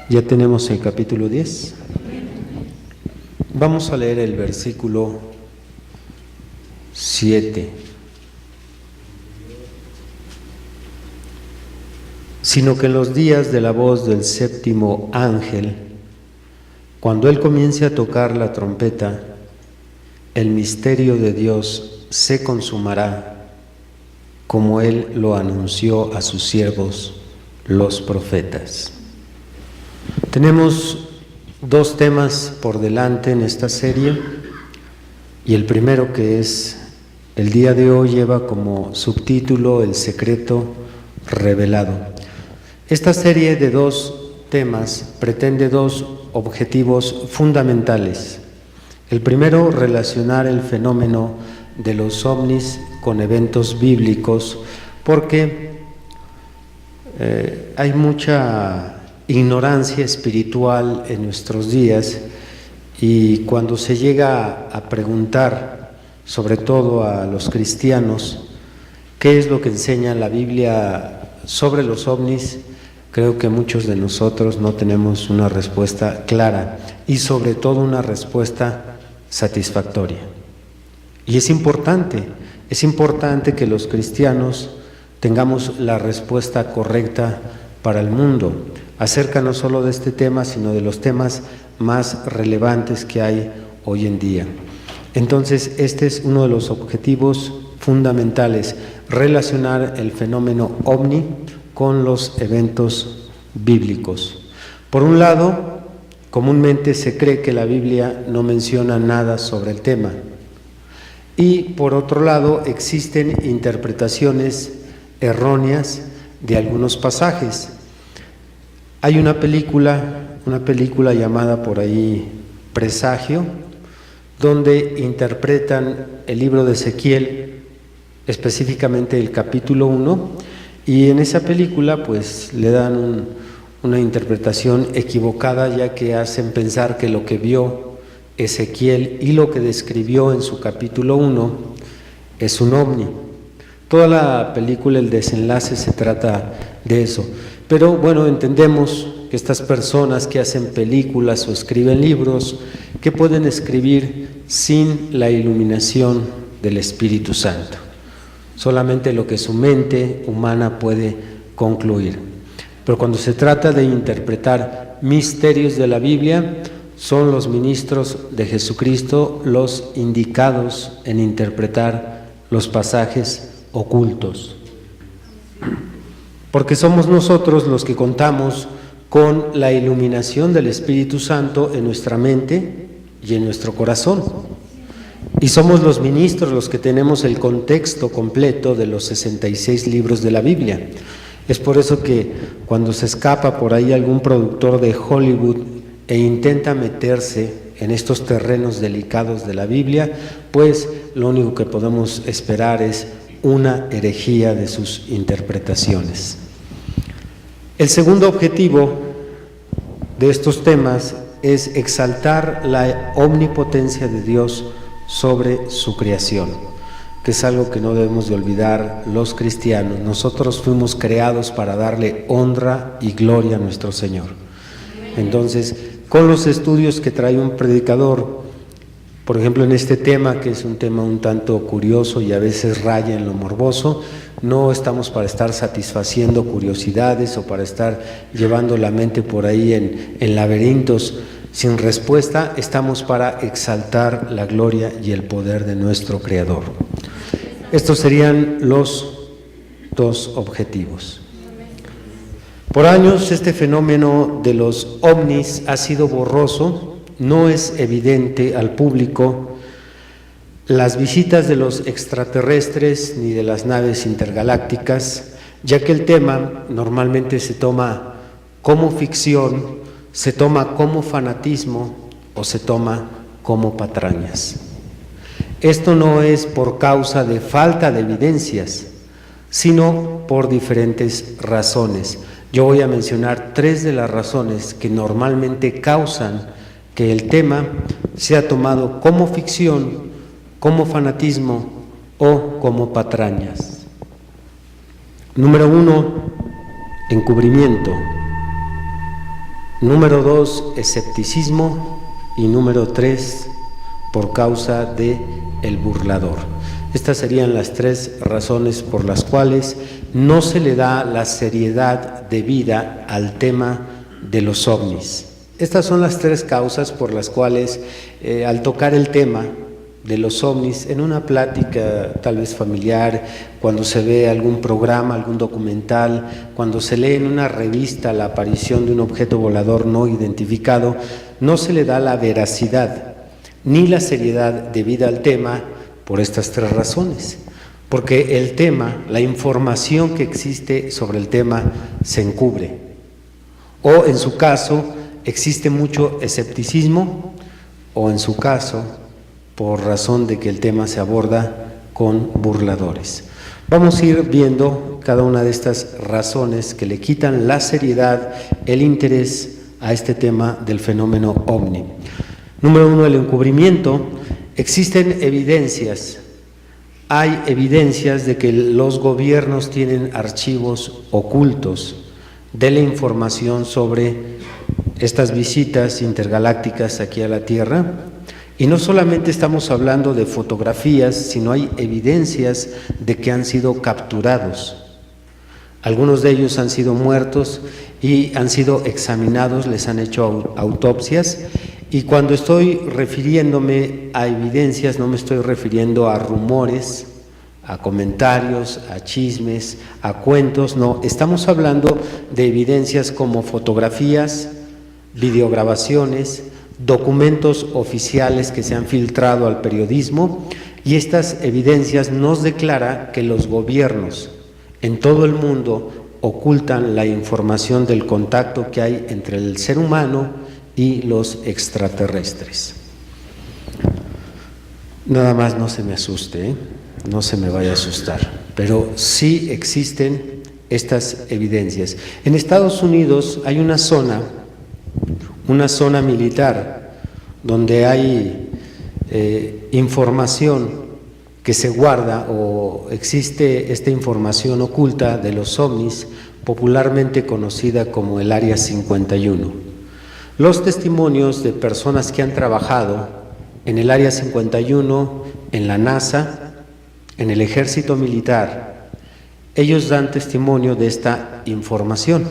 Ya tenemos el capítulo 10. Vamos a leer el versículo 7. Sino que en los días de la voz del séptimo ángel, cuando él comience a tocar la trompeta, el misterio de Dios se consumará, como él lo anunció a sus siervos, los profetas. Tenemos dos temas por delante en esta serie, y el primero, que es el día de hoy, lleva como subtítulo El secreto revelado. Esta serie de dos temas pretende dos objetivos fundamentales. El primero, relacionar el fenómeno de los ovnis con eventos bíblicos, porque hay mucha ignorancia espiritual en nuestros días, y cuando se llega a preguntar, sobre todo a los cristianos, qué es lo que enseña la Biblia sobre los ovnis, creo que muchos de nosotros no tenemos una respuesta clara y sobre todo una respuesta satisfactoria. Y es importante que los cristianos tengamos la respuesta correcta para el mundo, acerca no solo de este tema, sino de los temas más relevantes que hay hoy en día. Entonces, este es uno de los objetivos fundamentales, relacionar el fenómeno ovni con los eventos bíblicos. Por un lado, comúnmente se cree que la Biblia no menciona nada sobre el tema, y por otro lado existen interpretaciones erróneas de algunos pasajes. Hay una película llamada por ahí Presagio, donde interpretan el libro de Ezequiel, específicamente el capítulo 1, y en esa película pues le dan una interpretación equivocada, ya que hacen pensar que lo que vio Ezequiel y lo que describió en su capítulo 1 es un ovni. Toda la película, el desenlace se trata de eso. Pero bueno, entendemos que estas personas que hacen películas o escriben libros, que pueden escribir sin la iluminación del Espíritu Santo, solamente lo que su mente humana puede concluir. Pero cuando se trata de interpretar misterios de la Biblia, son los ministros de Jesucristo los indicados en interpretar los pasajes ocultos, porque somos nosotros los que contamos con la iluminación del Espíritu Santo en nuestra mente y en nuestro corazón, y somos los ministros los que tenemos el contexto completo de los 66 libros de la Biblia. Es por eso que cuando se escapa por ahí algún productor de Hollywood e intenta meterse en estos terrenos delicados de la Biblia, pues lo único que podemos esperar es una herejía de sus interpretaciones. El segundo objetivo de estos temas es exaltar la omnipotencia de Dios sobre su creación, que es algo que no debemos de olvidar los cristianos. Nosotros fuimos creados para darle honra y gloria a nuestro Señor. Entonces, con los estudios que trae un predicador, por ejemplo, en este tema, que es un tema un tanto curioso y a veces raya en lo morboso, no estamos para estar satisfaciendo curiosidades o para estar llevando la mente por ahí en laberintos sin respuesta. Estamos para exaltar la gloria y el poder de nuestro Creador. Estos serían los dos objetivos. Por años este fenómeno de los ovnis ha sido borroso, no es evidente al público las visitas de los extraterrestres ni de las naves intergalácticas, ya que el tema normalmente se toma como ficción, se toma como fanatismo o se toma como patrañas. Esto no es por causa de falta de evidencias, sino por diferentes razones. Yo voy a mencionar tres de las razones que normalmente causan que el tema sea tomado como ficción, como fanatismo o como patrañas. Número 1, encubrimiento. Número 2, escepticismo. Y número 3, por causa de el burlador. Estas serían las 3 razones por las cuales no se le da la seriedad debida al tema de los ovnis. Estas son las 3 causas por las cuales al tocar el tema de los ovnis en una plática tal vez familiar, cuando se ve algún programa, algún documental, cuando se lee en una revista la aparición de un objeto volador no identificado, no se le da la veracidad ni la seriedad debida al tema por estas 3 razones. Porque el tema, la información que existe sobre el tema se encubre. O en su caso existe mucho escepticismo, o en su caso por razón de que el tema se aborda con burladores. Vamos a ir viendo cada una de estas razones que le quitan la seriedad, el interés a este tema del fenómeno ovni. Número 1, el encubrimiento. Existen evidencias, hay evidencias de que los gobiernos tienen archivos ocultos de la información sobre estas visitas intergalácticas aquí a la Tierra. Y no solamente estamos hablando de fotografías, sino hay evidencias de que han sido capturados. Algunos de ellos han sido muertos y han sido examinados, les han hecho autopsias. Y cuando estoy refiriéndome a evidencias, no me estoy refiriendo a rumores, a comentarios, a chismes, a cuentos, no. Estamos hablando de evidencias como fotografías, videograbaciones, documentos oficiales que se han filtrado al periodismo, y estas evidencias nos declara que los gobiernos en todo el mundo ocultan la información del contacto que hay entre el ser humano y los extraterrestres. Nada más no se me asuste, no se me vaya a asustar, pero sí existen estas evidencias. En Estados Unidos hay una zona militar donde hay información que se guarda, o existe esta información oculta de los ovnis, popularmente conocida como el Área 51. Los testimonios de personas que han trabajado en el Área 51, en la NASA, en el Ejército Militar, ellos dan testimonio de esta información.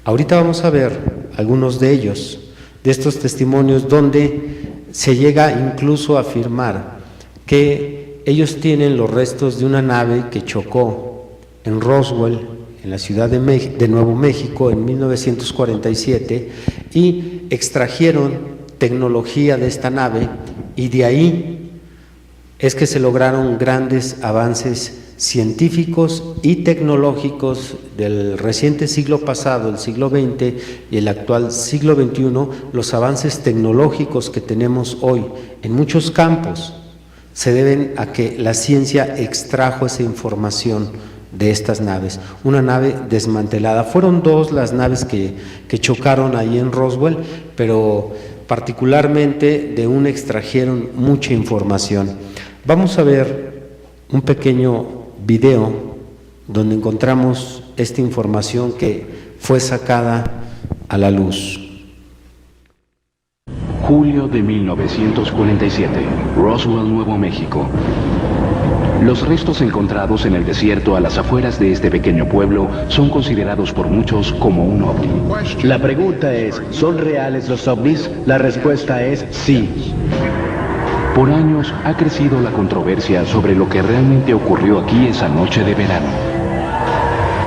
Ahorita vamos a ver algunos de ellos, de estos testimonios, donde se llega incluso a afirmar que ellos tienen los restos de una nave que chocó en Roswell, en la ciudad de Nuevo México, en 1947, y extrajeron tecnología de esta nave, y de ahí es que se lograron grandes avances científicos y tecnológicos del reciente siglo pasado, el siglo XX, y el actual siglo XXI. Los avances tecnológicos que tenemos hoy en muchos campos se deben a que la ciencia extrajo esa información de estas naves. Una nave desmantelada. Fueron 2 las naves que chocaron ahí en Roswell, pero particularmente de una extrajeron mucha información. Vamos a ver un pequeño video donde encontramos esta información que fue sacada a la luz. Julio de 1947, Roswell, Nuevo México. Los restos encontrados en el desierto a las afueras de este pequeño pueblo son considerados por muchos como un ovni. La pregunta es, ¿son reales los ovnis? La respuesta es sí. Por años ha crecido la controversia sobre lo que realmente ocurrió aquí esa noche de verano.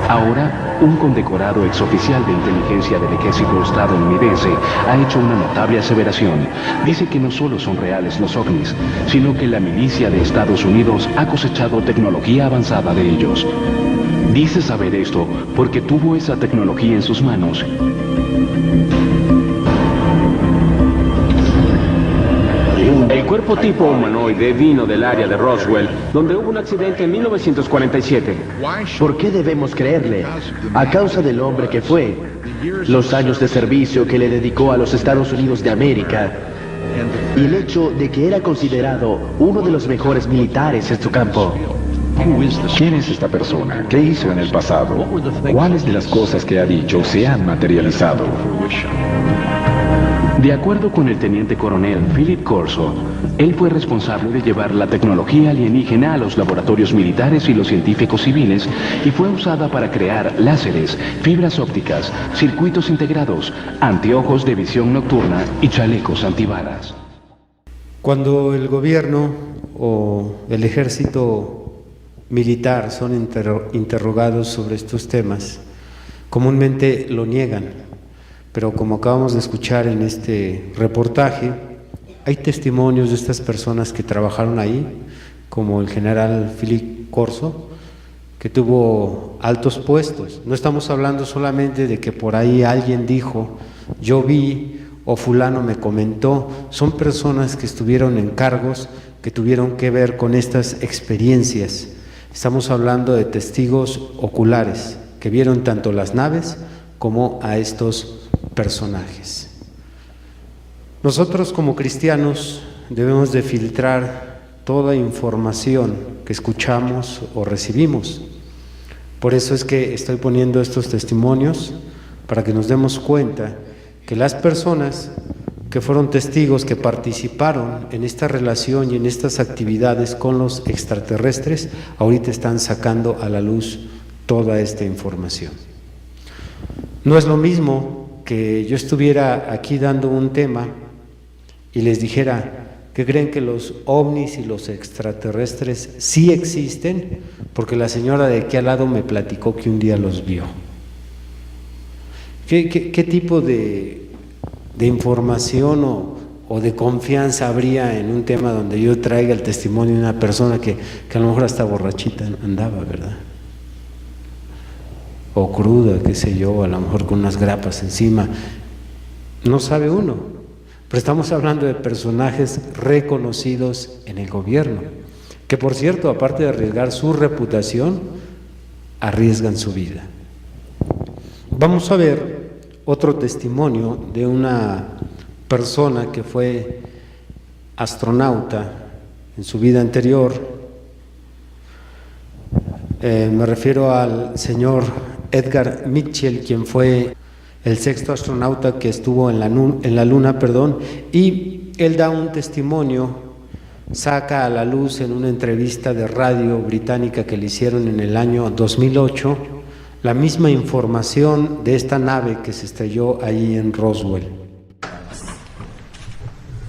Ahora, un condecorado exoficial de inteligencia del ejército estadounidense ha hecho una notable aseveración. Dice que no solo son reales los ovnis, sino que la milicia de Estados Unidos ha cosechado tecnología avanzada de ellos. Dice saber esto porque tuvo esa tecnología en sus manos. El cuerpo tipo humanoide vino del área de Roswell, donde hubo un accidente en 1947. ¿Por qué debemos creerle? A causa del hombre que fue, los años de servicio que le dedicó a los Estados Unidos de América, y el hecho de que era considerado uno de los mejores militares en su campo. ¿Quién es esta persona? ¿Qué hizo en el pasado? ¿Cuáles de las cosas que ha dicho se han materializado? De acuerdo con el teniente coronel Philip Corso, él fue responsable de llevar la tecnología alienígena a los laboratorios militares y los científicos civiles y fue usada para crear láseres, fibras ópticas, circuitos integrados, anteojos de visión nocturna y chalecos antibalas. Cuando el gobierno o el ejército militar son interrogados sobre estos temas, comúnmente lo niegan. Pero como acabamos de escuchar en este reportaje, hay testimonios de estas personas que trabajaron ahí, como el general Philip Corso, que tuvo altos puestos. No estamos hablando solamente de que por ahí alguien dijo, yo vi o fulano me comentó. Son personas que estuvieron en cargos, que tuvieron que ver con estas experiencias. Estamos hablando de testigos oculares, que vieron tanto las naves como a estos personajes. Nosotros como cristianos debemos de filtrar toda información que escuchamos o recibimos. Por eso es que estoy poniendo estos testimonios para que nos demos cuenta que las personas que fueron testigos, que participaron en esta relación y en estas actividades con los extraterrestres, ahorita están sacando a la luz toda esta información. No es lo mismo que yo estuviera aquí dando un tema y les dijera que creen que los ovnis y los extraterrestres sí existen, porque la señora de aquí al lado me platicó que un día los vio. ¿Qué tipo de información o de confianza habría en un tema donde yo traiga el testimonio de una persona que a lo mejor hasta borrachita andaba, ¿verdad? O cruda, qué sé yo, a lo mejor con unas grapas encima, no sabe uno, pero estamos hablando de personajes reconocidos en el gobierno, que por cierto, aparte de arriesgar su reputación, arriesgan su vida. Vamos a ver otro testimonio de una persona que fue astronauta en su vida anterior. Me refiero al señor Edgar Mitchell, quien fue el sexto astronauta que estuvo en la Luna, y él da un testimonio, saca a la luz en una entrevista de radio británica que le hicieron en el año 2008, la misma información de esta nave que se estrelló ahí en Roswell.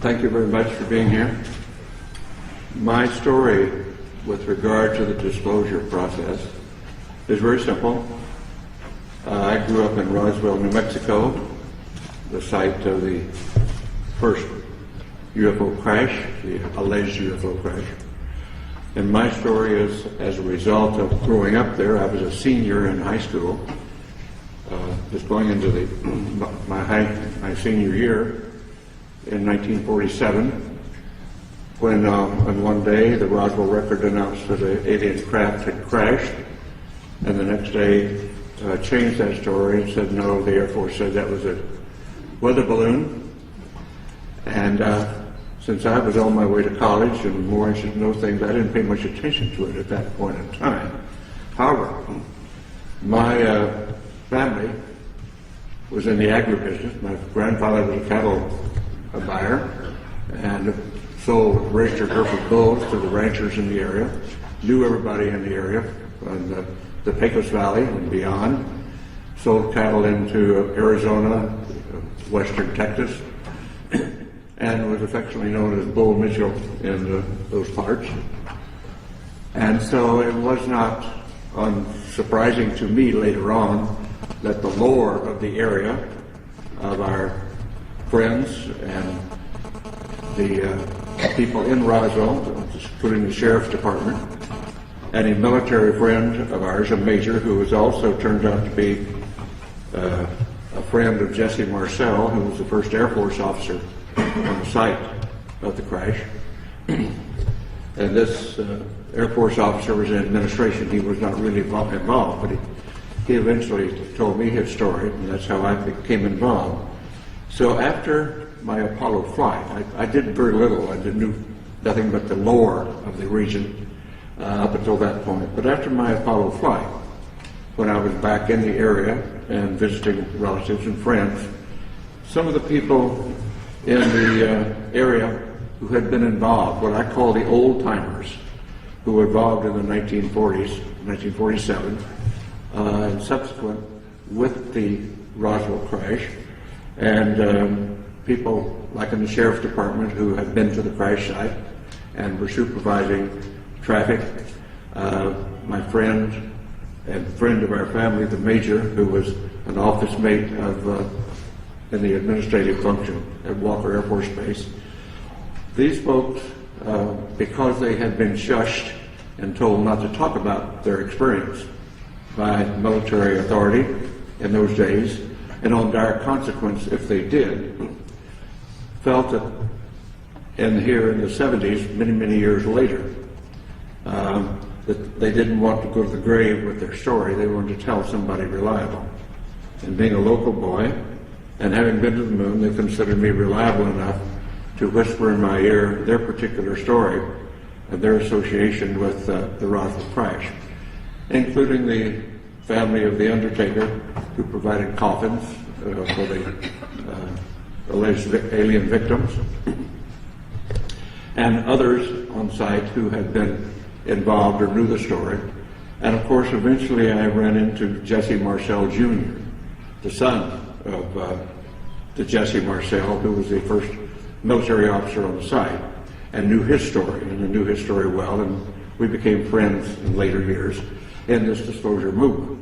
Thank you very much for being here. My story with regard to the disclosure process is very simple. I grew up in Roswell, New Mexico, the site of the first UFO crash, the alleged UFO crash. And my story is as a result of growing up there. I was a senior in high school, just going into my senior year in 1947, when one day the Roswell Record announced that an alien craft had crashed, and the next day changed that story and said no, the Air Force said that was a weather balloon. And since I was on my way to college and more interested in those things, I didn't pay much attention to it at that point in time. However, my family was in the agribusiness. My grandfather was a cattle buyer and raised Hereford bulls to the ranchers in the area, knew everybody in the area, and the Pecos Valley and beyond, sold cattle into Arizona, western Texas, and was affectionately known as Bull Mitchell in those parts. And so it was not unsurprising to me later on that the lore of the area, of our friends and the people in Roswell, including the Sheriff's Department, and a military friend of ours, a major, who was also turned out to be a friend of Jesse Marcel, who was the first Air Force officer on the site of the crash. And this Air Force officer was in administration. He was not really involved, but he eventually told me his story, and that's how I became involved. So after my Apollo flight, I did very little. I knew nothing but the lore of the region. up until that point. But after my Apollo flight, when I was back in the area and visiting relatives and friends, some of the people in the area who had been involved, what I call the old-timers, who were involved in the 1940s, 1947, and subsequent with the Roswell crash, and people like in the Sheriff's Department who had been to the crash site and were supervising traffic. My friend and friend of our family, the Major, who was an office mate of in the administrative function at Walker Air Force Base. These folks, because they had been shushed and told not to talk about their experience by military authority in those days, and on dire consequence if they did, felt that here in the 70s, many, many years later, that they didn't want to go to the grave with their story. They wanted to tell somebody reliable. And being a local boy, and having been to the moon, they considered me reliable enough to whisper in my ear their particular story and their association with the Roswell crash, including the family of the undertaker who provided coffins for the alleged alien victims, and others on site who had been involved or knew the story. And of course, eventually I ran into Jesse Marcel Jr., the son of the Jesse Marcel, who was the first military officer on the site, and knew his story, and knew his story well, and we became friends in later years in this disclosure movement.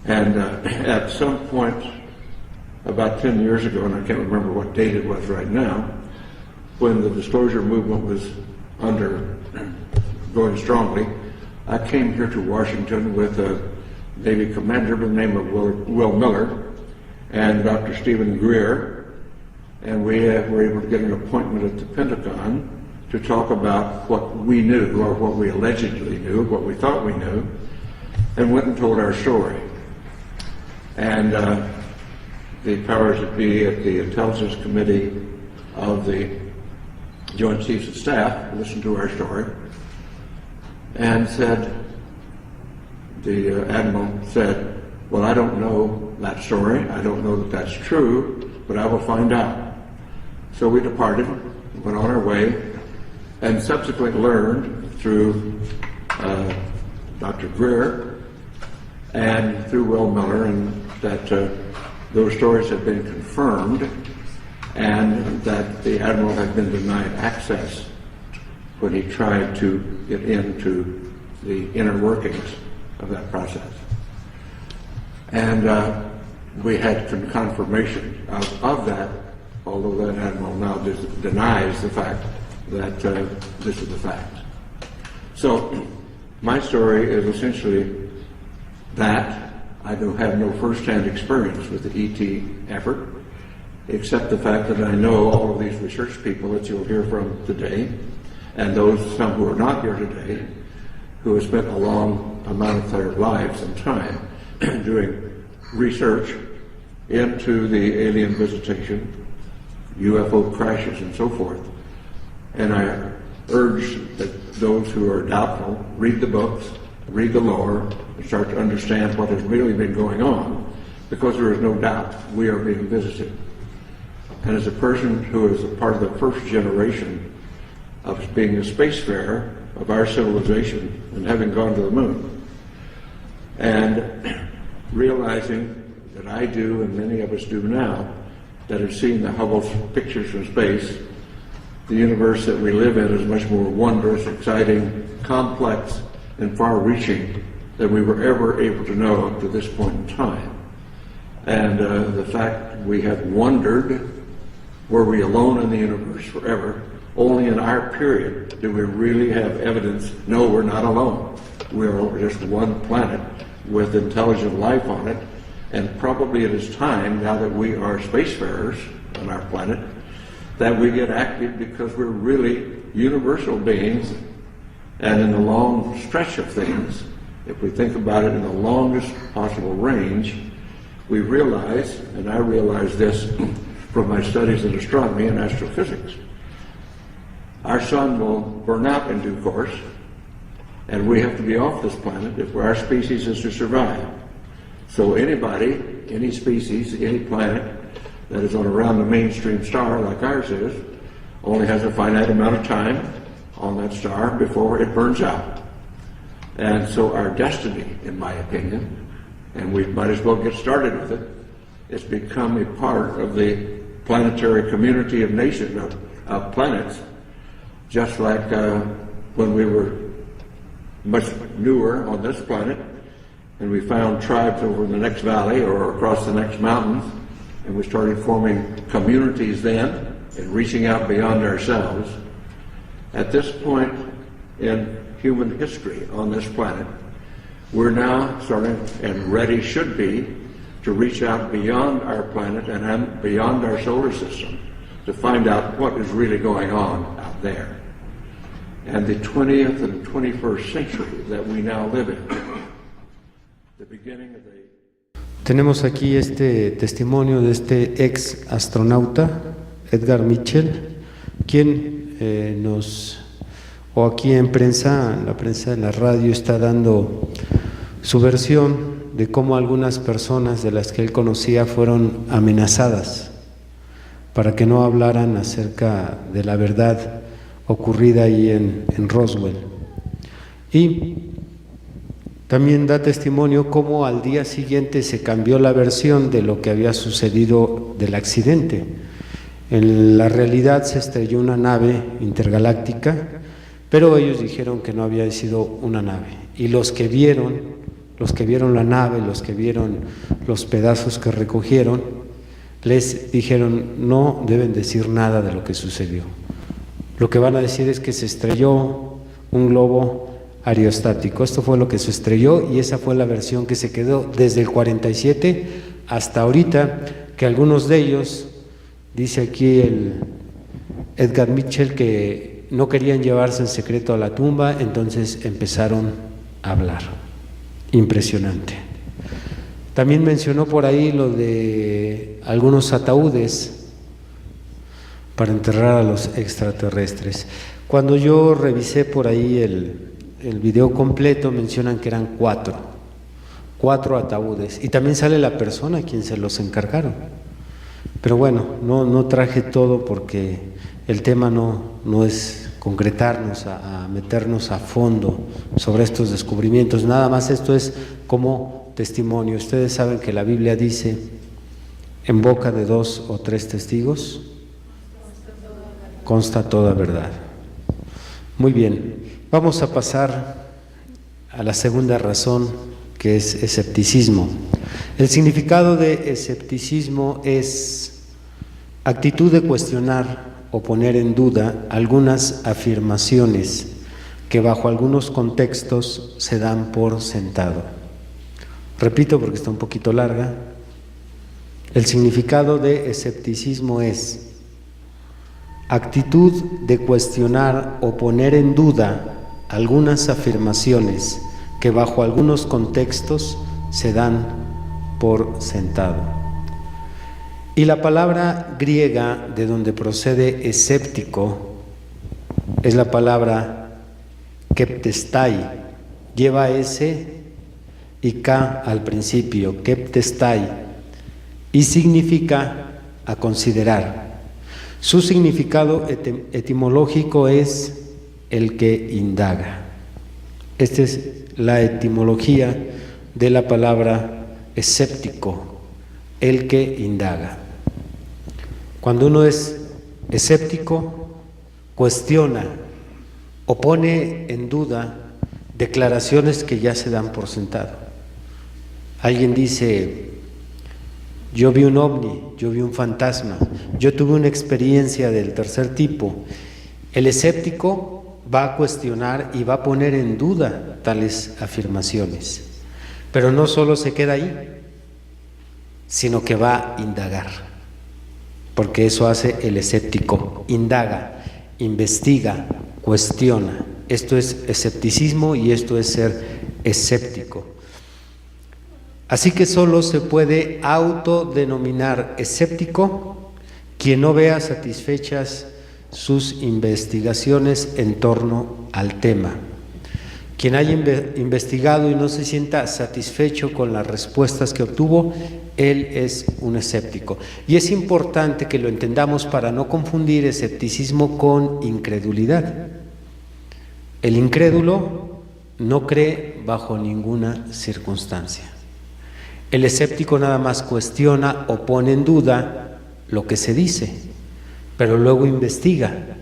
And at some point, about 10 years ago, and I can't remember what date it was right now, when the disclosure movement was going strongly, I came here to Washington with a Navy commander by the name of Will Miller and Dr. Stephen Greer, and we were able to get an appointment at the Pentagon to talk about what we knew, or what we allegedly knew, what we thought we knew, and went and told our story. And the powers that be at the Intelligence Committee of the Joint Chiefs of Staff listened to our story and said, the Admiral said, well, I don't know that story. I don't know that that's true, but I will find out. So we departed, went on our way, and subsequently learned through Dr. Greer and through Will Miller and that those stories had been confirmed and that the Admiral had been denied access when he tried to get into the inner workings of that process. And we had confirmation of that, although that Admiral now denies the fact that this is the fact. So my story is essentially that. I don't have no first-hand experience with the ET effort, except the fact that I know all of these research people that you'll hear from today, and some who are not here today, who have spent a long amount of their lives and time doing research into the alien visitation, UFO crashes, and so forth. And I urge that those who are doubtful read the books, read the lore, and start to understand what has really been going on, because there is no doubt we are being visited. And as a person who is a part of the first generation of being a spacefarer of our civilization and having gone to the moon, and realizing that I do, and many of us do now, that have seen the Hubble pictures from space, the universe that we live in is much more wondrous, exciting, complex, and far-reaching than we were ever able to know up to this point in time. And the fact we have wondered, were we alone in the universe forever? Only in our period do we really have evidence, no, we're not alone. We're just one planet with intelligent life on it, and probably it is time, now that we are spacefarers on our planet, that we get active, because we're really universal beings. And in the long stretch of things, if we think about it in the longest possible range, we realize, and I realize this from my studies in astronomy and astrophysics, our sun will burn out in due course, And we have to be off this planet if our species is to survive. So anybody, any species, any planet that is on around the mainstream star like ours is, only has a finite amount of time on that star before it burns out. And so our destiny, in my opinion, and we might as well get started with it, is become a part of the planetary community of nations, of planets, just like when we were much newer on this planet, and we found tribes over in the next valley or across the next mountains, and we started forming communities then and reaching out beyond ourselves. At this point in human history on this planet, we're now starting and ready should be to reach out beyond our planet and beyond our solar system to find out what is really going on out there. And the 20th and 21st century that we now live in, the beginning of the... Tenemos aquí este testimonio de este ex astronauta, Edgar Mitchell, quien o aquí en prensa, la prensa de la radio está dando su versión de cómo algunas personas de las que él conocía fueron amenazadas para que no hablaran acerca de la verdad ocurrida ahí en Roswell. Y también da testimonio cómo al día siguiente se cambió la versión de lo que había sucedido del accidente. En la realidad se estrelló una nave intergaláctica, pero ellos dijeron que no había sido una nave. Y los que vieron la nave, los que vieron los pedazos que recogieron, les dijeron no deben decir nada de lo que sucedió. Lo que van a decir es que se estrelló un globo aerostático. Esto fue lo que se estrelló y esa fue la versión que se quedó desde el 47 hasta ahorita, que algunos de ellos, dice aquí el Edgar Mitchell, que no querían llevarse el secreto a la tumba, entonces empezaron a hablar. Impresionante. También mencionó por ahí lo de algunos ataúdes para enterrar a los extraterrestres. Cuando yo revisé por ahí el video completo, mencionan que eran cuatro ataúdes, y también sale la persona a quien se los encargaron. Pero bueno, no traje todo porque el tema no es concretarnos, a meternos a fondo sobre estos descubrimientos. Nada más esto es como testimonio. Ustedes saben que la Biblia dice, en boca de 2 o 3 testigos consta toda verdad. Muy bien, vamos a pasar a la segunda razón, que es escepticismo. El significado de escepticismo es actitud de cuestionar o poner en duda algunas afirmaciones que bajo algunos contextos se dan por sentado. Repito porque está un poquito larga. El significado de escepticismo es actitud de cuestionar o poner en duda algunas afirmaciones que bajo algunos contextos se dan por sentado. Y la palabra griega de donde procede escéptico es la palabra keptestai, lleva S y K al principio, keptestai, y significa a considerar. Su significado etimológico es el que indaga. Esta es la etimología de la palabra escéptico, el que indaga. Cuando uno es escéptico, cuestiona o pone en duda declaraciones que ya se dan por sentado. Alguien dice, yo vi un ovni, yo vi un fantasma, yo tuve una experiencia del tercer tipo. El escéptico va a cuestionar y va a poner en duda tales afirmaciones, pero no solo se queda ahí, sino que va a indagar. Porque eso hace el escéptico, indaga, investiga, cuestiona. Esto es escepticismo y esto es ser escéptico. Así que solo se puede autodenominar escéptico quien no vea satisfechas sus investigaciones en torno al tema. Quien haya investigado y no se sienta satisfecho con las respuestas que obtuvo, él es un escéptico. Y es importante que lo entendamos para no confundir escepticismo con incredulidad. El incrédulo no cree bajo ninguna circunstancia. El escéptico nada más cuestiona o pone en duda lo que se dice, pero luego investiga,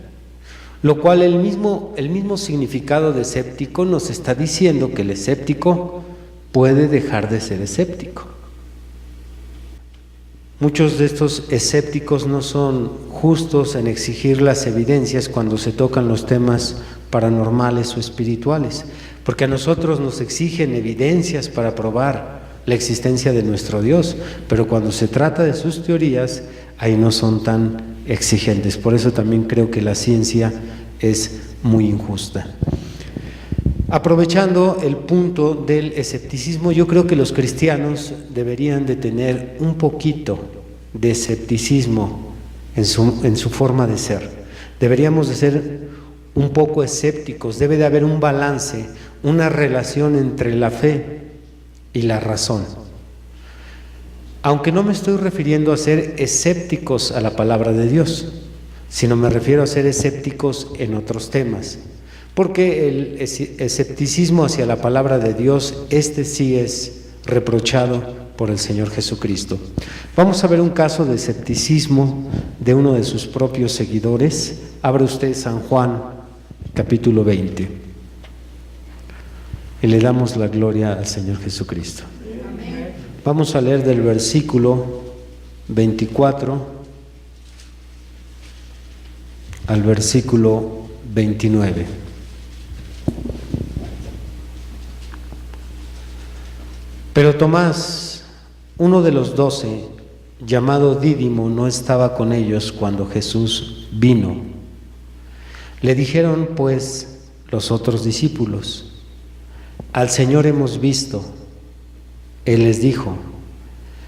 lo cual el mismo significado de escéptico nos está diciendo que el escéptico puede dejar de ser escéptico. Muchos de estos escépticos no son justos en exigir las evidencias cuando se tocan los temas paranormales o espirituales, porque a nosotros nos exigen evidencias para probar la existencia de nuestro Dios, pero cuando se trata de sus teorías, ahí no son tan exigentes. Por eso también creo que la ciencia es muy injusta. Aprovechando el punto del escepticismo, yo creo que los cristianos deberían de tener un poquito de escepticismo en su forma de ser. Deberíamos de ser un poco escépticos, debe de haber un balance, una relación entre la fe y la razón. Aunque no me estoy refiriendo a ser escépticos a la palabra de Dios, sino me refiero a ser escépticos en otros temas, porque el escepticismo hacia la palabra de Dios, sí es reprochado por el Señor Jesucristo. Vamos a ver un caso de escepticismo de uno de sus propios seguidores. Abra usted San Juan, capítulo 20, y le damos la gloria al Señor Jesucristo. Vamos a leer del versículo 24 al versículo 29. Pero Tomás, uno de los 12, llamado Dídimo, no estaba con ellos cuando Jesús vino. Le dijeron pues los otros discípulos: al Señor hemos visto. Él les dijo: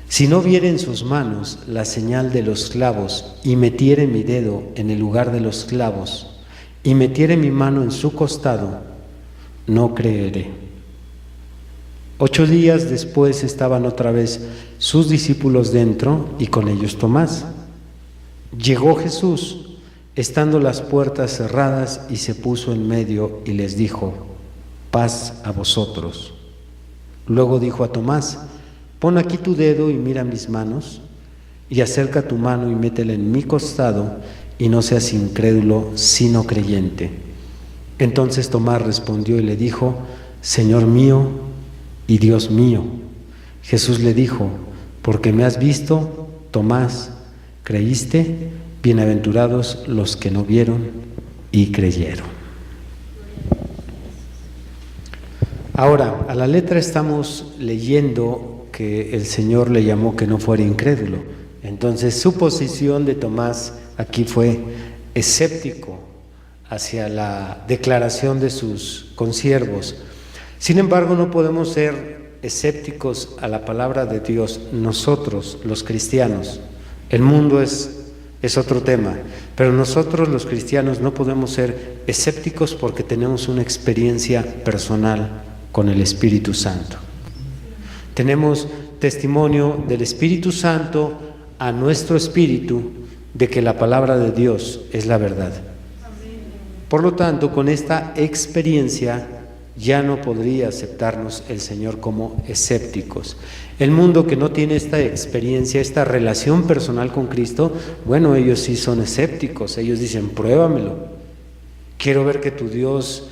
si no viere en sus manos la señal de los clavos, y metiere mi dedo en el lugar de los clavos, y metiere mi mano en su costado, no creeré. 8 días después estaban otra vez sus discípulos dentro, y con ellos Tomás. Llegó Jesús, estando las puertas cerradas, y se puso en medio y les dijo: paz a vosotros. Luego dijo a Tomás: pon aquí tu dedo y mira mis manos, y acerca tu mano y métela en mi costado, y no seas incrédulo, sino creyente. Entonces Tomás respondió y le dijo: Señor mío y Dios mío. Jesús le dijo: porque me has visto, Tomás, ¿creíste? Bienaventurados los que no vieron y creyeron. Ahora, a la letra estamos leyendo que el Señor le llamó que no fuera incrédulo. Entonces su posición de Tomás aquí fue escéptico hacia la declaración de sus consiervos. Sin embargo, no podemos ser escépticos a la palabra de Dios nosotros, los cristianos. El mundo es otro tema, pero nosotros los cristianos no podemos ser escépticos porque tenemos una experiencia personal con el Espíritu Santo. Tenemos testimonio del Espíritu Santo a nuestro espíritu de que la palabra de Dios es la verdad. Por lo tanto, con esta experiencia ya no podría aceptarnos el Señor como escépticos. El mundo que no tiene esta experiencia, esta relación personal con Cristo, bueno, ellos sí son escépticos. Ellos dicen: pruébamelo, quiero ver que tu Dios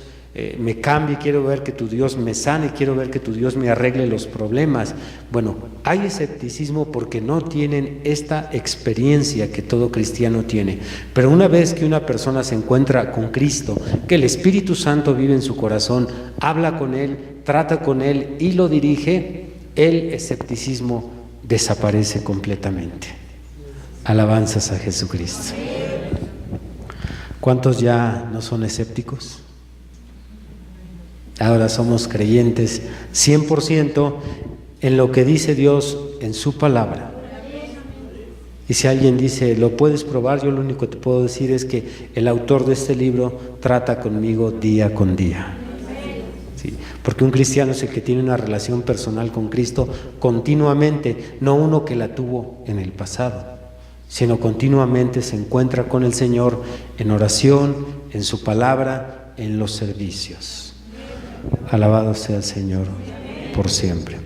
me cambie, quiero ver que tu Dios me sane, quiero ver que tu Dios me arregle los problemas. Bueno, hay escepticismo porque no tienen esta experiencia que todo cristiano tiene. Pero una vez que una persona se encuentra con Cristo, que el Espíritu Santo vive en su corazón, habla con Él, trata con Él y lo dirige, el escepticismo desaparece completamente. Alabanzas a Jesucristo. ¿Cuántos ya no son escépticos? Ahora somos creyentes 100% en lo que dice Dios en su palabra. Y si alguien dice: ¿lo puedes probar? Yo lo único que te puedo decir es que el autor de este libro trata conmigo día con día. ¿Sí? Porque un cristiano es el que tiene una relación personal con Cristo continuamente, no uno que la tuvo en el pasado, sino continuamente se encuentra con el Señor en oración, en su palabra, en los servicios. Alabado sea el Señor por siempre.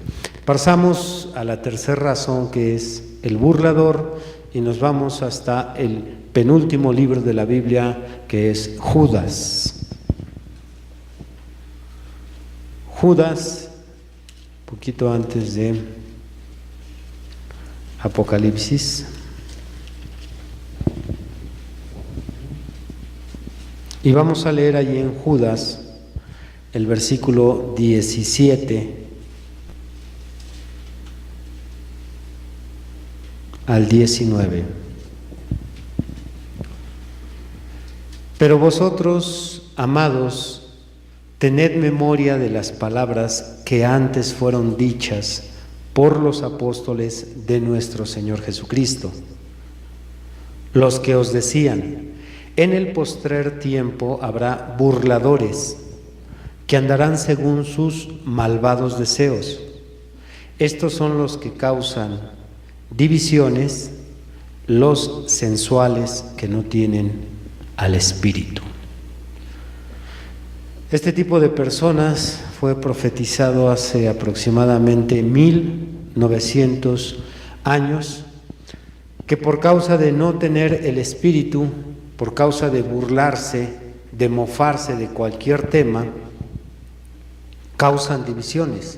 Pasamos a la tercera razón, que es el burlador, y nos vamos hasta el penúltimo libro de la Biblia, que es Judas. Judas, poquito antes de Apocalipsis. Y vamos a leer allí en Judas el versículo 17 al 19. Pero vosotros, amados, tened memoria de las palabras que antes fueron dichas por los apóstoles de nuestro Señor Jesucristo, los que os decían: en el postrer tiempo habrá burladores que andarán según sus malvados deseos. Estos son los que causan divisiones, los sensuales que no tienen al Espíritu. Este tipo de personas fue profetizado hace aproximadamente 1900 años, que por causa de no tener el Espíritu, por causa de burlarse, de mofarse de cualquier tema, causan divisiones.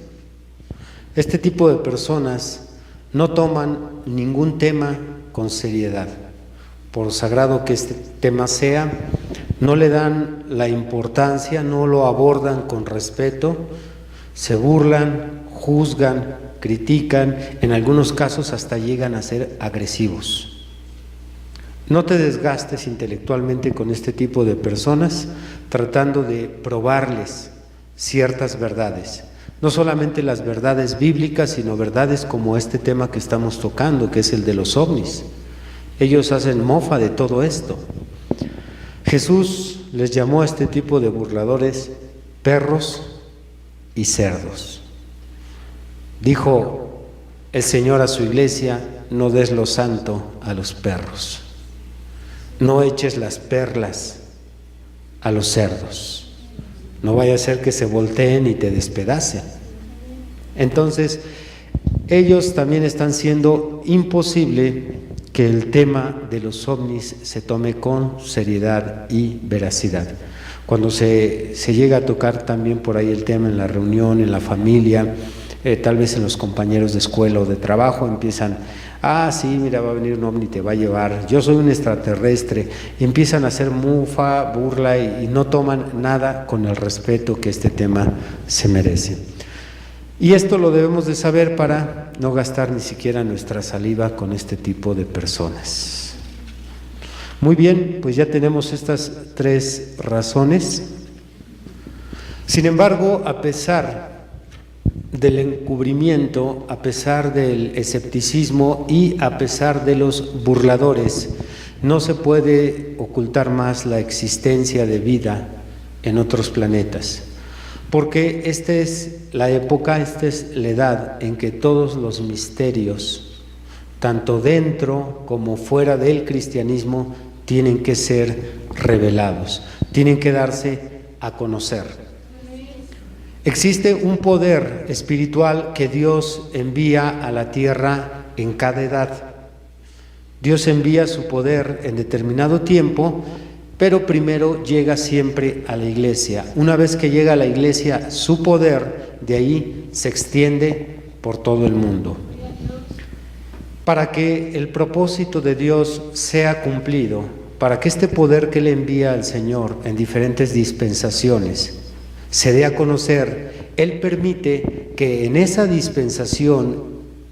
Este tipo de personas no toman ningún tema con seriedad. Por sagrado que este tema sea, no le dan la importancia, no lo abordan con respeto, se burlan, juzgan, critican, en algunos casos hasta llegan a ser agresivos. No te desgastes intelectualmente con este tipo de personas, tratando de probarles ciertas verdades. No solamente las verdades bíblicas, sino verdades como este tema que estamos tocando, que es el de los ovnis. Ellos hacen mofa de todo esto. Jesús les llamó a este tipo de burladores perros y cerdos. Dijo el Señor a su iglesia: no des lo santo a los perros, no eches las perlas a los cerdos, no vaya a ser que se volteen y te despedacen. Entonces, ellos también están siendo imposible que el tema de los ovnis se tome con seriedad y veracidad. Cuando se llega a tocar también por ahí el tema en la reunión, en la familia, tal vez en los compañeros de escuela o de trabajo, empiezan: sí, mira, va a venir un ovni, te va a llevar, yo soy un extraterrestre, y empiezan a hacer mufa, burla y no toman nada con el respeto que este tema se merece. Y esto lo debemos de saber para no gastar ni siquiera nuestra saliva con este tipo de personas. Muy bien, pues ya tenemos estas tres razones. Sin embargo, a pesar del encubrimiento, a pesar del escepticismo y a pesar de los burladores, no se puede ocultar más la existencia de vida en otros planetas. Porque esta es la época, esta es la edad en que todos los misterios, tanto dentro como fuera del cristianismo, tienen que ser revelados, tienen que darse a conocer. Existe un poder espiritual que Dios envía a la tierra en cada edad. Dios envía su poder en determinado tiempo, pero primero llega siempre a la iglesia. Una vez que llega a la iglesia, su poder de ahí se extiende por todo el mundo. Para que el propósito de Dios sea cumplido, para que este poder que le envía al Señor en diferentes dispensaciones se dé a conocer, Él permite que en esa dispensación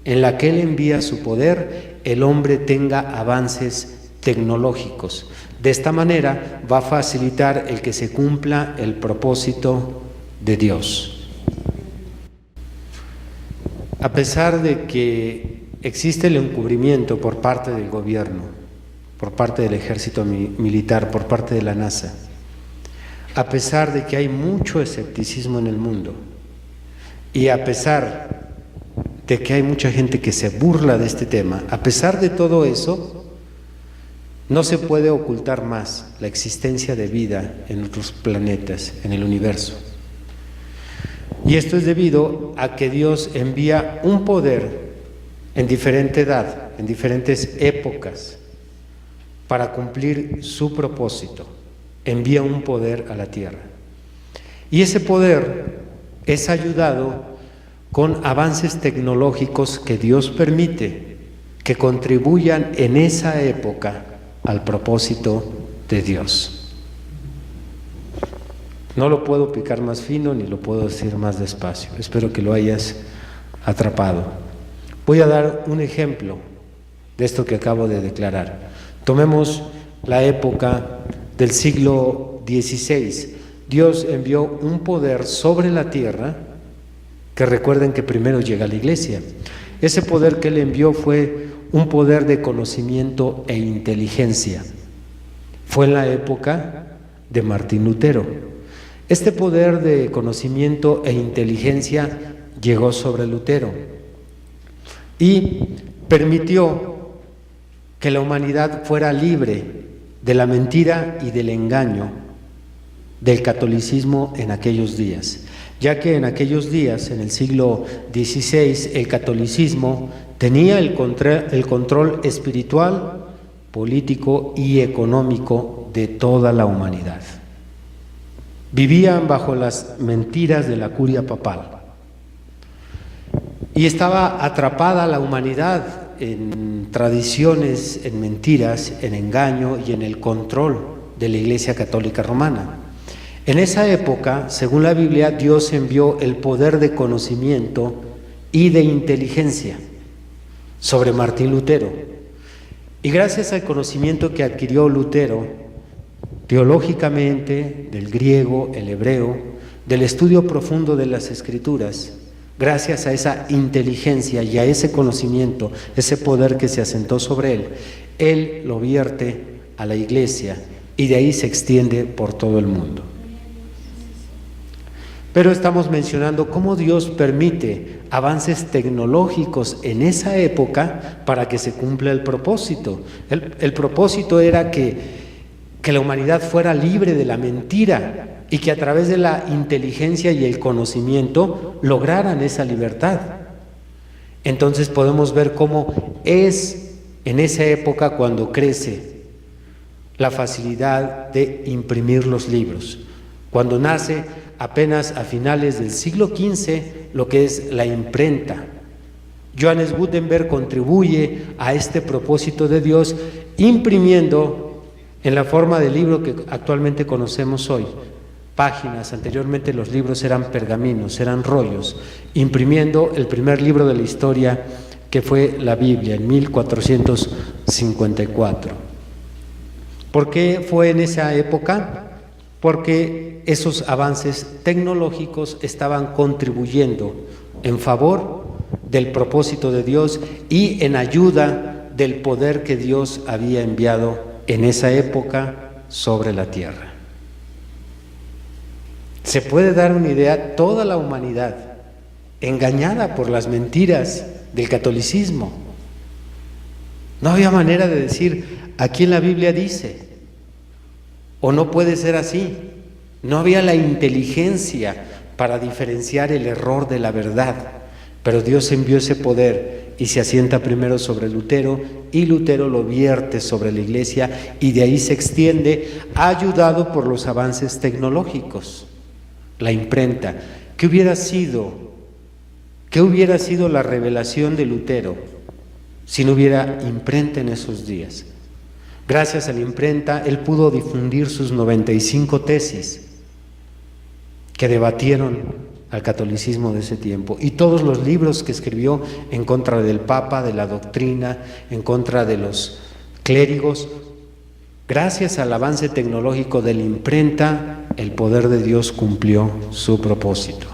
en la que Él envía su poder, el hombre tenga avances tecnológicos. De esta manera va a facilitar el que se cumpla el propósito de Dios. A pesar de que existe el encubrimiento por parte del gobierno, por parte del ejército militar, por parte de la NASA, a pesar de que hay mucho escepticismo en el mundo, Y a pesar de que hay mucha gente que se burla de este tema, a pesar de todo eso, no se puede ocultar más la existencia de vida en otros planetas, en el universo. Y esto es debido a que Dios envía un poder en diferente edad, en diferentes épocas, para cumplir su propósito. Envía un poder a la tierra. Y ese poder es ayudado con avances tecnológicos que Dios permite que contribuyan en esa época al propósito de Dios. No lo puedo picar más fino ni lo puedo decir más despacio. Espero que lo hayas atrapado. Voy a dar un ejemplo de esto que acabo de declarar. Tomemos la época del siglo XVI. Dios envió un poder sobre la tierra, que recuerden que primero llega la iglesia. Ese poder que Él envió fue un poder de conocimiento e inteligencia. Fue en la época de Martín Lutero. Este poder de conocimiento e inteligencia llegó sobre Lutero y permitió que la humanidad fuera libre de la mentira y del engaño del catolicismo en aquellos días, ya que en aquellos días, en el siglo XVI, el catolicismo tenía el control espiritual, político y económico de toda la humanidad. Vivían bajo las mentiras de la curia papal y estaba atrapada la humanidad en tradiciones, en mentiras, en engaño y en el control de la Iglesia Católica Romana. En esa época, según la Biblia, Dios envió el poder de conocimiento y de inteligencia sobre Martín Lutero. Y gracias al conocimiento que adquirió Lutero, teológicamente, del griego, el hebreo, del estudio profundo de las Escrituras, gracias a esa inteligencia y a ese conocimiento, ese poder que se asentó sobre él, él lo vierte a la iglesia y de ahí se extiende por todo el mundo. Pero estamos mencionando cómo Dios permite avances tecnológicos en esa época para que se cumpla el propósito. El propósito era que la humanidad fuera libre de la mentira y que a través de la inteligencia y el conocimiento lograran esa libertad. Entonces podemos ver cómo es en esa época cuando crece la facilidad de imprimir los libros, cuando nace apenas a finales del siglo XV lo que es la imprenta. Johannes Gutenberg contribuye a este propósito de Dios imprimiendo en la forma de libro que actualmente conocemos hoy, páginas. Anteriormente los libros eran pergaminos, eran rollos, imprimiendo el primer libro de la historia que fue la Biblia en 1454. ¿Por qué fue en esa época? Porque esos avances tecnológicos estaban contribuyendo en favor del propósito de Dios y en ayuda del poder que Dios había enviado en esa época sobre la tierra. Se puede dar una idea, toda la humanidad engañada por las mentiras del catolicismo. No había manera de decir, aquí en la Biblia dice, o no puede ser así. No había la inteligencia para diferenciar el error de la verdad, pero Dios envió ese poder y se asienta primero sobre Lutero y Lutero lo vierte sobre la iglesia y de ahí se extiende, ayudado por los avances tecnológicos. La imprenta. ¿Qué hubiera sido la revelación de Lutero si no hubiera imprenta en esos días? Gracias a la imprenta, él pudo difundir sus 95 tesis que debatieron al catolicismo de ese tiempo y todos los libros que escribió en contra del Papa, de la doctrina, en contra de los clérigos. Gracias al avance tecnológico de la imprenta, el poder de Dios cumplió su propósito.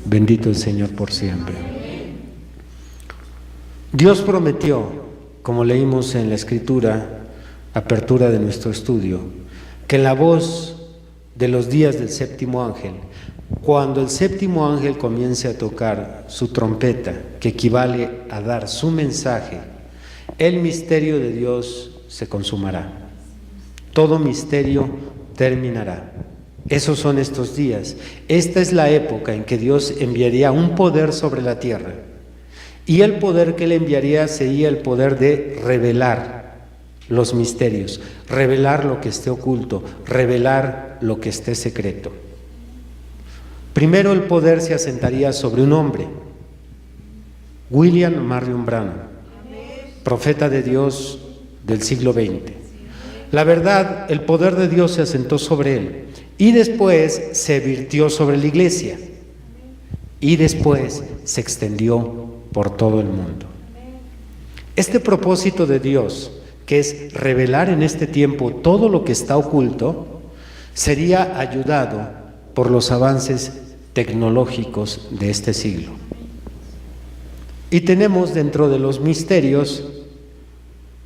Bendito el Señor por siempre. Dios prometió, como leímos en la Escritura, apertura de nuestro estudio, que en la voz de los días del séptimo ángel Cuando el séptimo ángel comience a tocar su trompeta, que equivale a dar su mensaje, el misterio de Dios se consumará. Todo misterio terminará. Esos son estos días. Esta es la época en que Dios enviaría un poder sobre la tierra. Y el poder que Él enviaría sería el poder de revelar los misterios, revelar lo que esté oculto, revelar lo que esté secreto. Primero el poder se asentaría sobre un hombre, William Marion Branham, profeta de Dios del siglo XX. La verdad, el poder de Dios se asentó sobre él y después se virtió sobre la iglesia y después se extendió por todo el mundo. Este propósito de Dios, que es revelar en este tiempo todo lo que está oculto, sería ayudado por los avances tecnológicos de este siglo. Y tenemos dentro de los misterios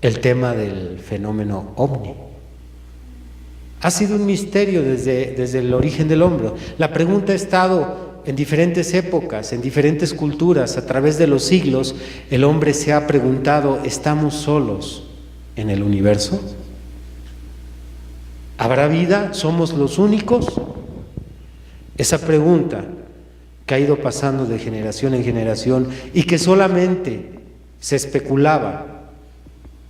el tema del fenómeno ovni. Ha sido un misterio desde el origen del hombre. La pregunta ha estado en diferentes épocas, en diferentes culturas, a través de los siglos. El hombre se ha preguntado, ¿estamos solos en el universo? ¿Habrá vida? ¿Somos los únicos? Esa pregunta que ha ido pasando de generación en generación y que solamente se especulaba,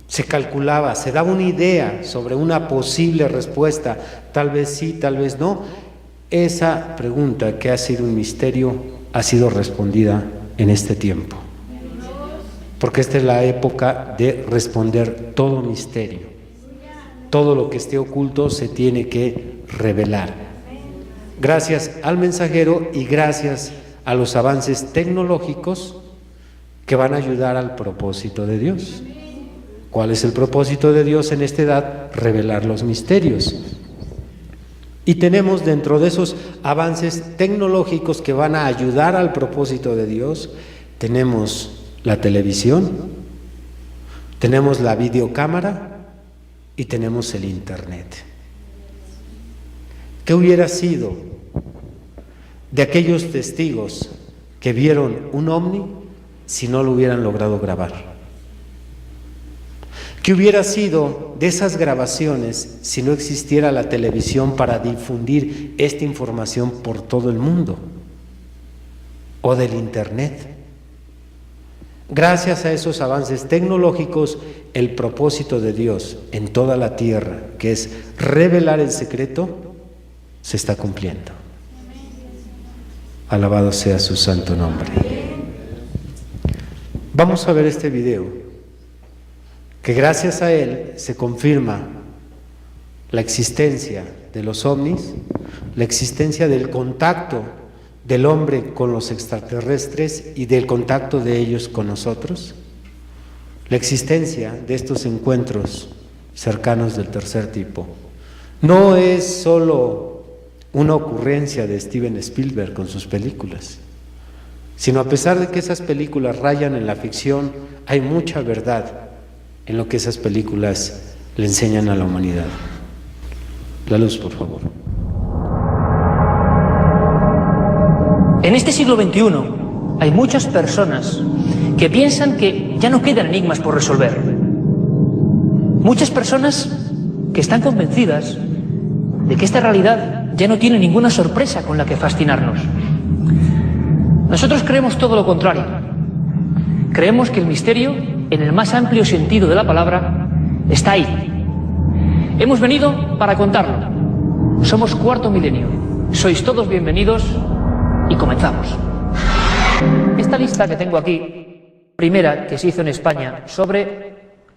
se calculaba, se daba una idea sobre una posible respuesta, tal vez sí, tal vez no. Esa pregunta, que ha sido un misterio, ha sido respondida en este tiempo. Porque esta es la época de responder todo misterio. Todo lo que esté oculto se tiene que revelar. Gracias al mensajero y gracias a los avances tecnológicos que van a ayudar al propósito de Dios. ¿Cuál es el propósito de Dios en esta edad? Revelar los misterios. Y tenemos dentro de esos avances tecnológicos que van a ayudar al propósito de Dios, tenemos la televisión, tenemos la videocámara y tenemos el internet. ¿Qué hubiera sido de aquellos testigos que vieron un ovni si no lo hubieran logrado grabar? ¿Qué hubiera sido de esas grabaciones si no existiera la televisión para difundir esta información por todo el mundo? ¿O del internet? Gracias a esos avances tecnológicos, el propósito de Dios en toda la tierra, que es revelar el secreto, se está cumpliendo. Alabado sea su santo nombre. Vamos a ver este video, que gracias a él se confirma la existencia de los ovnis, la existencia del contacto del hombre con los extraterrestres y del contacto de ellos con nosotros, la existencia de estos encuentros cercanos del tercer tipo. No es solo una ocurrencia de Steven Spielberg con sus películas, sino a pesar de que esas películas rayan en la ficción, hay mucha verdad en lo que esas películas le enseñan a la humanidad. La luz, por favor. En este siglo XXI hay muchas personas que piensan que ya no quedan enigmas por resolver. Muchas personas que están convencidas de que esta realidad ya no tiene ninguna sorpresa con la que fascinarnos. Nosotros creemos todo lo contrario. Creemos que el misterio, en el más amplio sentido de la palabra, está ahí. Hemos venido para contarlo. Somos cuarto milenio. Sois todos bienvenidos y comenzamos. Esta lista que tengo aquí, primera que se hizo en España sobre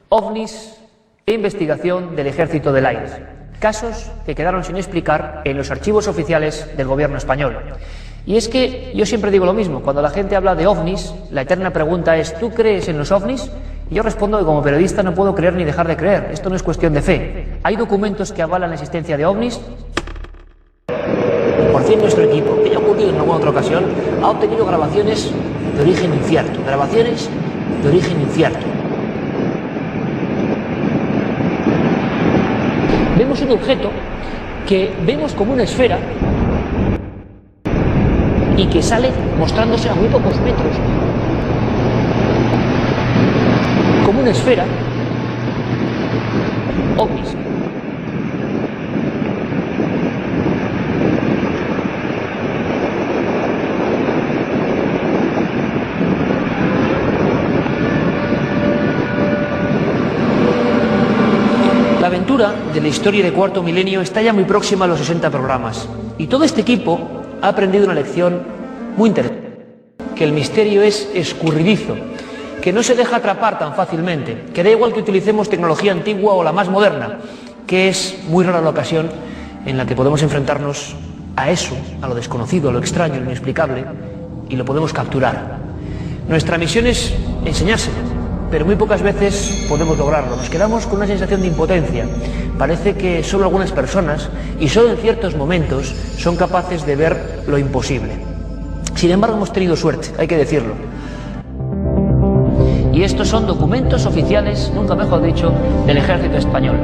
ovnis e investigación del Ejército del Aire. Casos que quedaron sin explicar en los archivos oficiales del gobierno español. Y es que yo siempre digo lo mismo, cuando la gente habla de ovnis, la eterna pregunta es, ¿tú crees en los ovnis? Y yo respondo que como periodista no puedo creer ni dejar de creer, esto no es cuestión de fe. ¿Hay documentos que avalan la existencia de ovnis? Por fin nuestro equipo, que ya ha ocurrido en alguna otra ocasión, ha obtenido grabaciones de origen incierto, Vemos un objeto que vemos como una esfera y que sale mostrándose a muy pocos metros, como una esfera. Ovnis. La aventura de la historia de Cuarto Milenio está ya muy próxima a los 60 programas y todo este equipo ha aprendido una lección muy interesante, que el misterio es escurridizo, que no se deja atrapar tan fácilmente, que da igual que utilicemos tecnología antigua o la más moderna, que es muy rara la ocasión en la que podemos enfrentarnos a eso, a lo desconocido, a lo extraño, a lo inexplicable, y lo podemos capturar. Nuestra misión es enseñárselo, pero muy pocas veces podemos lograrlo. Nos quedamos con una sensación de impotencia. Parece que solo algunas personas, y solo en ciertos momentos, son capaces de ver lo imposible. Sin embargo, hemos tenido suerte, hay que decirlo. Y estos son documentos oficiales, nunca mejor dicho, del Ejército Español.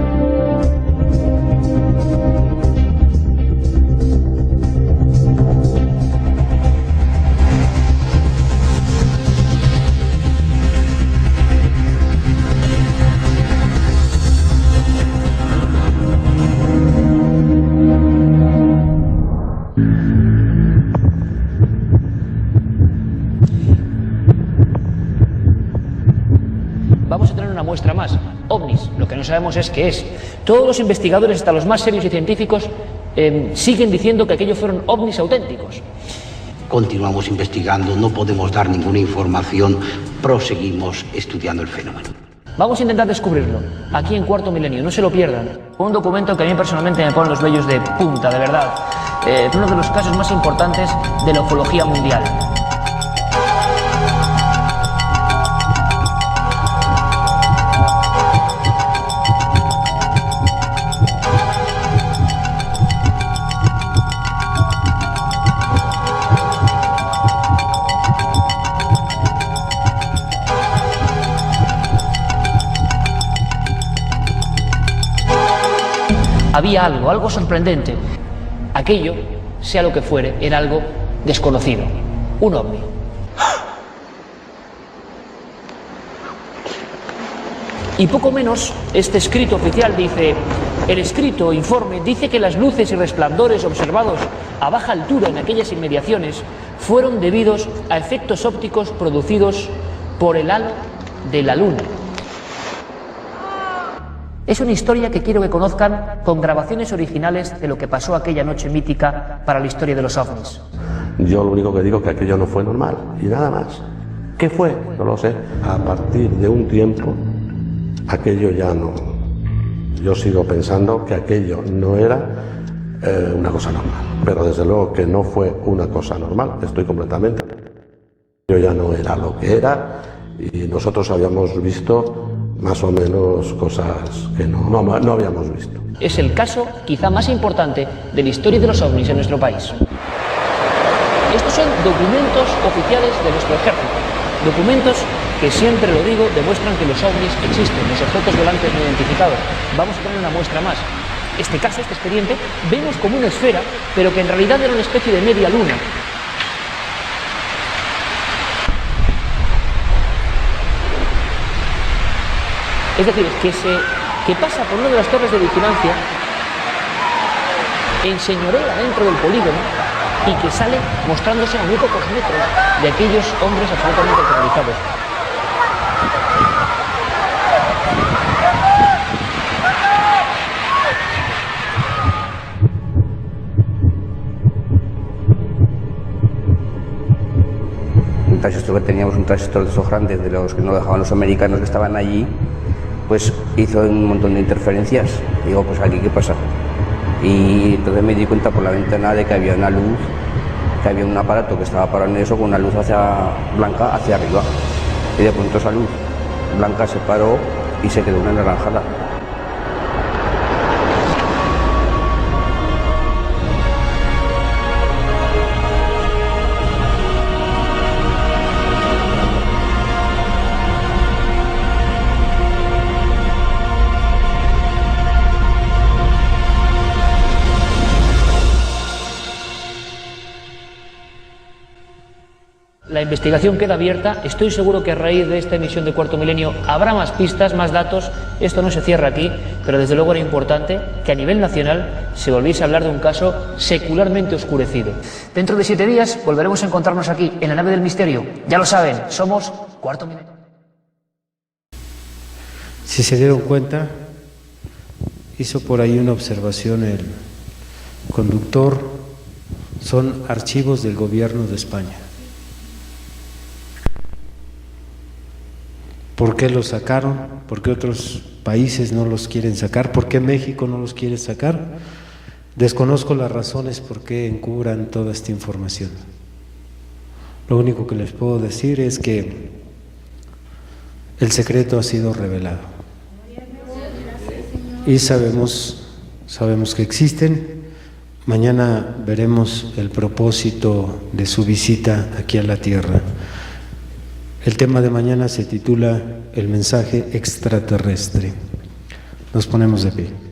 Vamos a tener una muestra más, ovnis. Lo que no sabemos es qué es. Todos los investigadores, hasta los más serios y científicos, siguen diciendo que aquellos fueron ovnis auténticos. Continuamos investigando, no podemos dar ninguna información, proseguimos estudiando el fenómeno. Vamos a intentar descubrirlo, aquí en Cuarto Milenio, no se lo pierdan. Un documento que a mí personalmente me pone los vellos de punta, de verdad. Uno de los casos más importantes de la ufología mundial. Había algo sorprendente. Aquello, sea lo que fuere, era algo desconocido. Un ovni. Y poco menos, este escrito oficial dice: el escrito informe dice que las luces y resplandores observados a baja altura en aquellas inmediaciones fueron debidos a efectos ópticos producidos por el halo de la luna. Es una historia que quiero que conozcan con grabaciones originales de lo que pasó aquella noche mítica para la historia de los ovnis. Yo lo único que digo es que aquello no fue normal, y nada más. ¿Qué fue? No lo sé. A partir de un tiempo, aquello ya no... Yo sigo pensando que aquello no era una cosa normal, pero desde luego que no fue una cosa normal, estoy completamente... Aquello ya no era lo que era, y nosotros habíamos visto más o menos cosas que no habíamos visto. Es el caso quizá más importante de la historia de los ovnis en nuestro país. Estos son documentos oficiales de nuestro ejército, documentos que, siempre lo digo, demuestran que los ovnis existen, los objetos volantes no identificados. Vamos a tener una muestra más. Este caso, este expediente, vemos como una esfera, pero que en realidad era una especie de media luna. Es decir, que pasa por una de las torres de vigilancia, enseñorea dentro del polígono y que sale mostrándose a muy pocos metros de aquellos hombres absolutamente aterrorizados. Un transistor que teníamos, un transistor de esos grandes, de los que no dejaban los americanos que estaban allí, pues hizo un montón de interferencias. Digo, pues aquí qué pasa. Y entonces me di cuenta por la ventana de que había una luz, que había un aparato que estaba parado en eso con una luz blanca hacia arriba. Y de pronto esa luz blanca se paró y se quedó una anaranjada. investigación queda abierta. Estoy seguro que a raíz de esta emisión de Cuarto Milenio habrá más pistas, más datos. Esto no se cierra aquí, pero desde luego era importante que a nivel nacional se volviese a hablar de un caso secularmente oscurecido. Dentro de 7 días volveremos a encontrarnos aquí, en la nave del misterio. Ya lo saben, somos Cuarto Milenio. Si se dieron cuenta, hizo por ahí una observación el conductor, son archivos del gobierno de España. ¿Por qué los sacaron? ¿Por qué otros países no los quieren sacar? ¿Por qué México no los quiere sacar? Desconozco las razones por qué encubran toda esta información. Lo único que les puedo decir es que el secreto ha sido revelado. Y sabemos que existen. Mañana veremos el propósito de su visita aquí a la Tierra. El tema de mañana se titula El mensaje extraterrestre. Nos ponemos de pie.